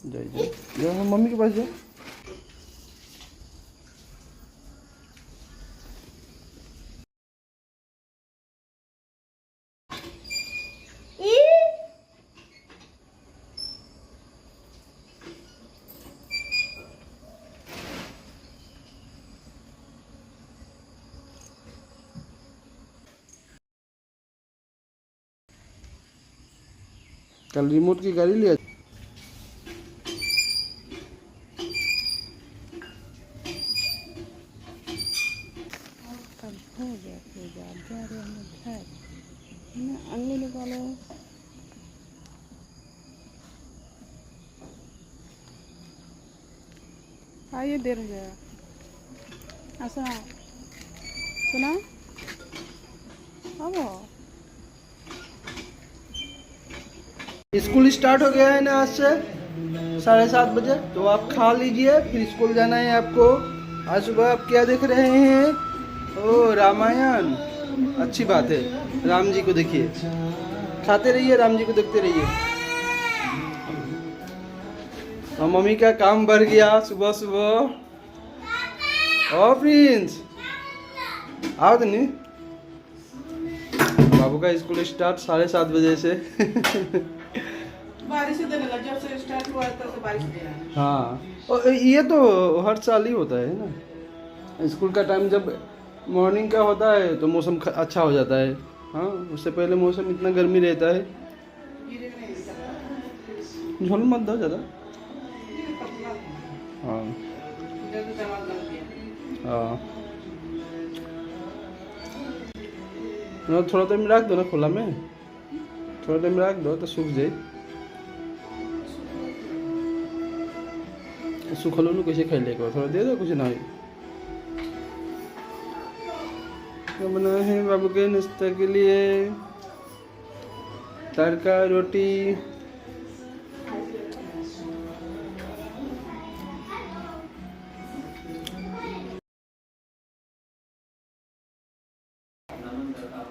जाइए जाइए जाओ, हम मम्मी के पास जाओ। कल रिमोट की गाड़ी लिया। कल हो गया पूजा, अब जा रहे हम घर। ना अन्नी निकालो। आइए, देर हो जाएगा। सुना सुना अब स्कूल स्टार्ट हो गया है ना आज से 7:30 बजे, तो आप खा लीजिए, फिर स्कूल जाना है आपको। आज सुबह आप क्या देख रहे हैं? ओ रामायण, अच्छी बात है। राम जी को देखिए, खाते रहिए, राम जी को देखते रहिए। और मम्मी का काम बढ़ गया सुबह सुबह। ओ प्रिंस आओ तो नहीं। बाबू का स्कूल स्टार्ट 7:30 बजे से। बारिश देने लगा, जब से स्टार्ट हुआ तब से बारिश दे रहा है। हाँ, और ये तो हर साल ही होता है ना। स्कूल का टाइम जब मॉर्निंग का होता है तो मौसम अच्छा हो जाता है। हाँ, उससे पहले मौसम इतना गर्मी रहता है। झोल मत दो ज़्यादा। हाँ हाँ, थोड़ा टाइम रख दो ना खुला में, थोड़ा टाइम रख दो तो सूख जाए। सूखलो नु कैसे खाई लेगा, थोड़ा दे दो, कुछ ना। क्या बना है बाबू के नाश्ते के लिए? तड़का रोटी।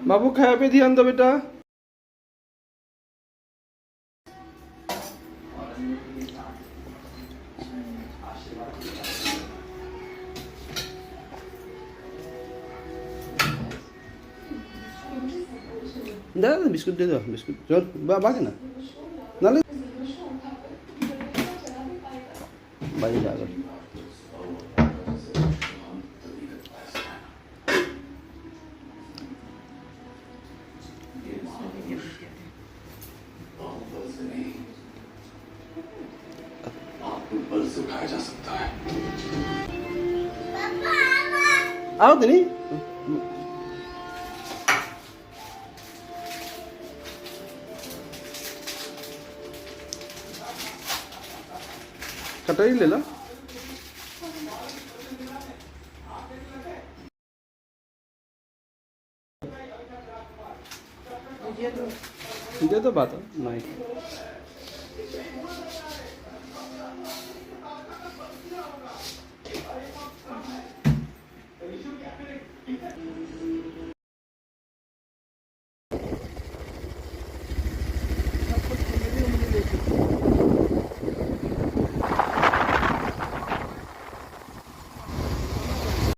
बाबू खाया पे ध्यान दो बेटा। दे दो बिस्कुट, दे दो बिस्कुट। चल बागे ना ना ले बाजे जाकर। आओ तो नहीं। कटोरी ले लो। दे दो बात नहीं।